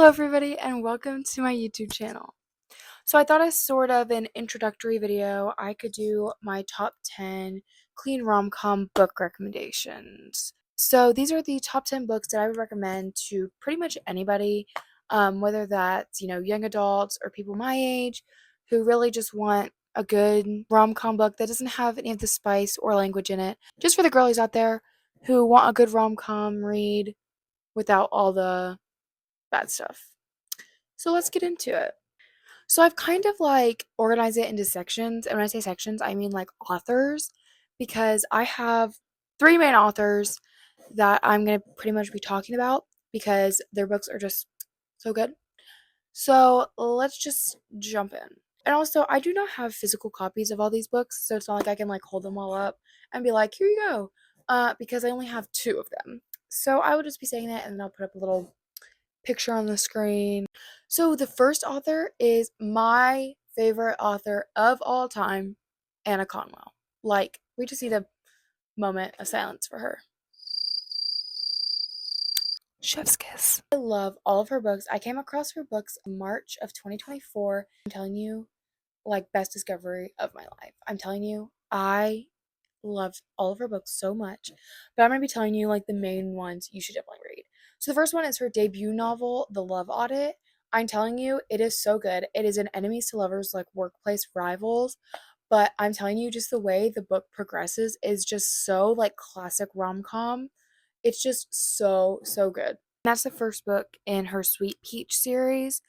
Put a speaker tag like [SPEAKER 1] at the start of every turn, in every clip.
[SPEAKER 1] Hello everybody and welcome to my YouTube channel. So I thought as sort of an introductory video, I could do my top 10 clean rom-com book recommendations. So these are the top 10 books that I would recommend to pretty much anybody, whether that's, young adults or people my age who really just want a good rom-com book that doesn't have any of the spice or language in it. Just for the girlies out there who want a good rom-com read without all the bad stuff. So let's get into it. So I've kind of like organized it into sections. And when I say sections, I mean like authors, because I have three main authors that I'm going to pretty much be talking about because their books are just so good. So let's just jump in. And also, I do not have physical copies of all these books, so it's not like I can like hold them all up and be like, here you go, because I only have two of them. So I will just be saying that and then I'll put up a little picture on the screen. So the first author is my favorite author of all time, Anna Conwell. Like, we just need a moment of silence for her. Chef's kiss. I love all of her books. I came across her books in March of 2024. I'm telling you, like, best discovery of my life. I'm telling you, I love all of her books so much, but I'm going to be telling you like the main ones you should definitely read. So the first one is her debut novel, The Love Audit. I'm telling you, it is so good. It is an enemies to lovers, like workplace rivals, but I'm telling you, just the way the book progresses is just so like classic rom-com. It's just so good. That's the first book in her Sweet Peach series,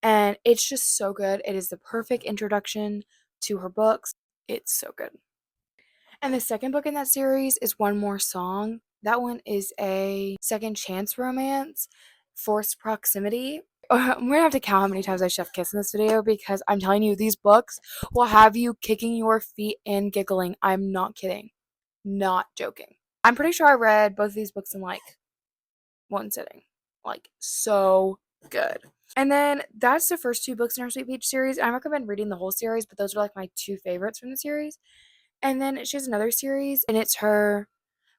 [SPEAKER 1] and it's just so good. It is the perfect introduction to her books. It's so good. And the second book in that series is One More Song. That one is a second chance romance, forced proximity. I'm gonna have to count how many times I chef kiss in this video because I'm telling you, these books will have you kicking your feet and giggling. I'm not kidding. Not joking. I'm pretty sure I read both of these books in like one sitting. Like, so good. And then that's the first two books in our Sweet Peach series. I recommend reading the whole series, but those are like my two favorites from the series. And then she has another series, and it's her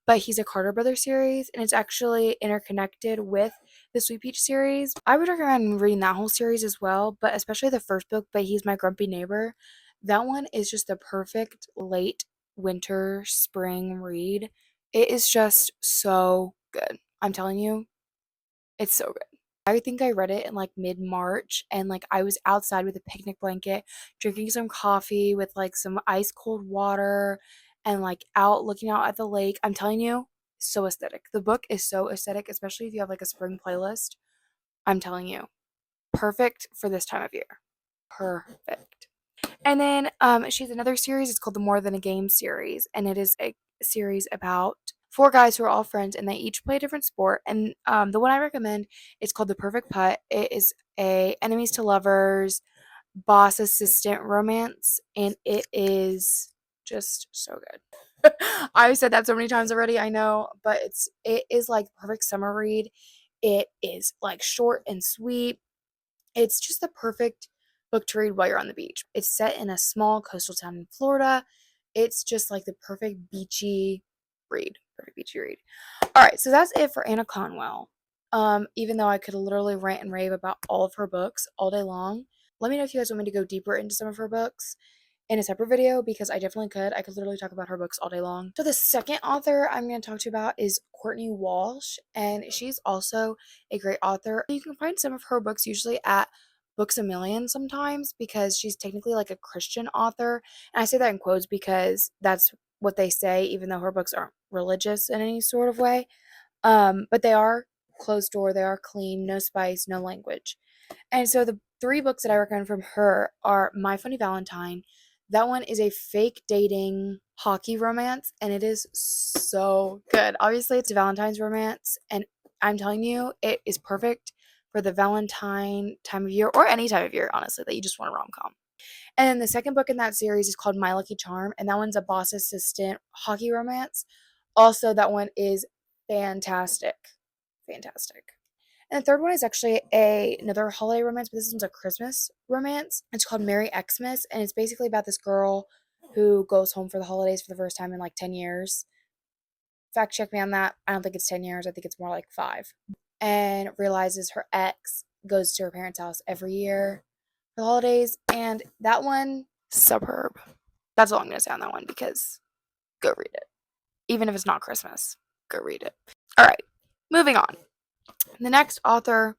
[SPEAKER 1] But He's a Carter Brother series, and it's actually interconnected with the Sweet Peach series. I would recommend reading that whole series as well, but especially the first book, But He's My Grumpy Neighbor. That one is just the perfect late winter, spring read. It is just so good. I'm telling you, it's so good. I think I read it in like mid-March, and like I was outside with a picnic blanket, drinking some coffee with like some ice cold water and like out looking out at the lake. I'm telling you, so aesthetic. The book is so aesthetic, especially if you have like a spring playlist. I'm telling you, perfect for this time of year. Perfect. And then she has another series. It's called the More Than a Game series, and it is a series about four guys who are all friends, and they each play a different sport. And the one I recommend is called The Perfect Putt. It is a enemies to lovers, boss assistant romance, and it is just so good. I've said that so many times already, I know, but it is like perfect summer read. It is like short and sweet. It's just the perfect book to read while you're on the beach. It's set in a small coastal town in Florida. It's just like the perfect beachy read. Perfect beachy read. All right, so that's it for Anna Conwell. Even though I could literally rant and rave about all of her books all day long, let me know if you guys want me to go deeper into some of her books in a separate video because I definitely could. I could literally talk about her books all day long. So the second author I'm going to talk to you about is Courtney Walsh, and she's also a great author. You can find some of her books usually at Books a Million sometimes because she's technically like a Christian author. And I say that in quotes because that's what they say, even though her books aren't religious in any sort of way. But they are closed door, they are clean, no spice, no language. And so the three books that I recommend from her are My Funny Valentine. That one is a fake dating hockey romance, and it is so good. Obviously, it's a Valentine's romance, and I'm telling you, it is perfect for the Valentine time of year, or any time of year, honestly, that you just want a rom com. And then the second book in that series is called My Lucky Charm, and that one's a boss assistant hockey romance. Also, that one is fantastic. Fantastic. And the third one is actually another holiday romance, but this one's a Christmas romance. It's called Merry Xmas, and it's basically about this girl who goes home for the holidays for the first time in like 10 years. Fact check me on that. I don't think it's 10 years. I think it's more like 5. And realizes her ex goes to her parents' house every year for the holidays. And that one, superb. That's all I'm going to say on that one because go read it. Even if it's not Christmas, go read it. All right, moving on. The next author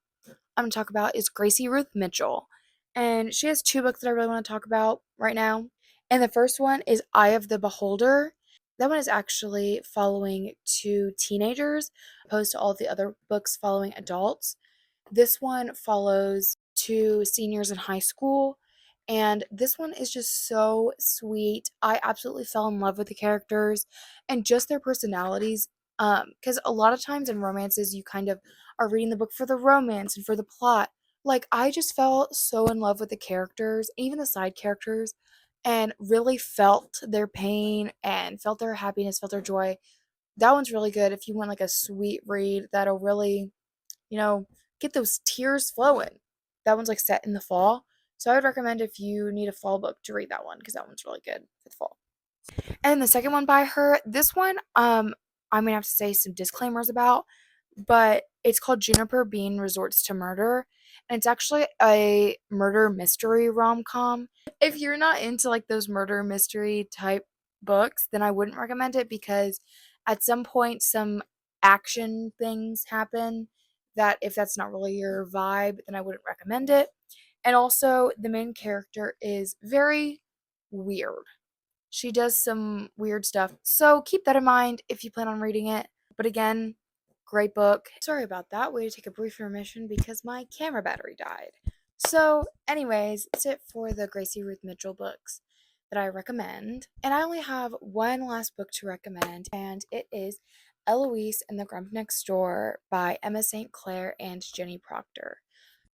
[SPEAKER 1] I'm going to talk about is Gracie Ruth Mitchell. And she has two books that I really want to talk about right now. And the first one is Eye of the Beholder. That one is actually following two teenagers, opposed to all the other books following adults. This one follows two seniors in high school, and this one is just so sweet. I absolutely fell in love with the characters and just their personalities. Because a lot of times in romances, you kind of are reading the book for the romance and for the plot. Like, I just fell so in love with the characters, even the side characters, and really felt their pain and felt their happiness, felt their joy. That one's really good if you want like a sweet read that'll really, you know, get those tears flowing. That one's like set in the fall. So I would recommend if you need a fall book to read that one because that one's really good for the fall. And the second one by her, this one, I'm gonna have to say some disclaimers about, but it's called Juniper Bean Resorts to Murder, and it's actually a murder mystery rom-com. If you're not into like those murder mystery type books, then I wouldn't recommend it because at some point some action things happen that if that's not really your vibe, then I wouldn't recommend it. And also the main character is very weird. She does some weird stuff. So keep that in mind if you plan on reading it. But again, great book. Sorry about that. We had to take a brief intermission because my camera battery died. So, anyways, that's it for the Gracie Ruth Mitchell books that I recommend. And I only have one last book to recommend, and it is Eloise and the Grump Next Door by Emma St. Clair and Jenny Proctor.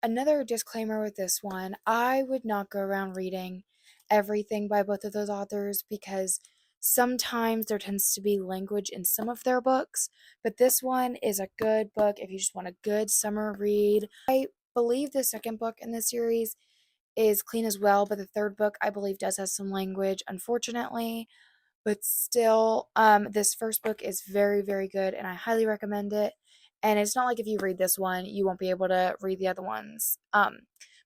[SPEAKER 1] Another disclaimer with this one, I would not go around reading everything by both of those authors because sometimes there tends to be language in some of their books, but this one is a good book if you just want a good summer read. I believe the second book in the series is clean as well, but the third book I believe does have some language, unfortunately. But still, this first book is very, very good, and I highly recommend it. And it's not like if you read this one, you won't be able to read the other ones,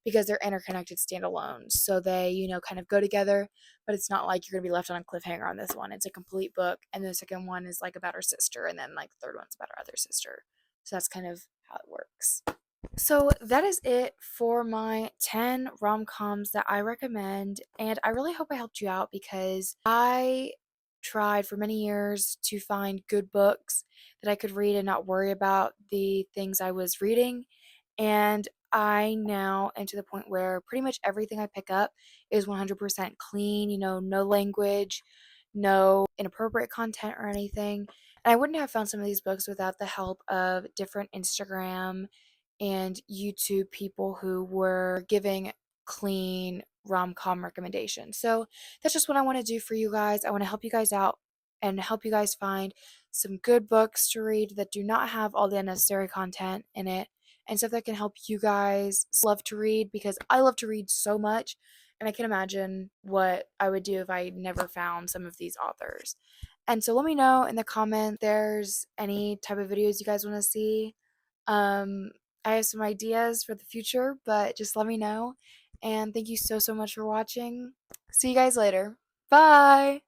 [SPEAKER 1] because they're interconnected standalones. So they, kind of go together, but it's not like you're gonna be left on a cliffhanger on this one. It's a complete book, and the second one is like about her sister, and then like the third one's about her other sister. So that's kind of how it works. So that is it for my 10 rom-coms that I recommend, and I really hope I helped you out because I tried for many years to find good books that I could read and not worry about the things I was reading. And I now am to the point where pretty much everything I pick up is 100% clean, no language, no inappropriate content or anything. And I wouldn't have found some of these books without the help of different Instagram and YouTube people who were giving clean rom-com recommendations. So that's just what I want to do for you guys. I want to help you guys out and help you guys find some good books to read that do not have all the unnecessary content in it and stuff that can help you guys love to read because I love to read so much and I can imagine what I would do if I never found some of these authors. And so let me know in the comments if there's any type of videos you guys want to see. Um, I have some ideas for the future, but just let me know. And thank you so, so much for watching. See you guys later. Bye!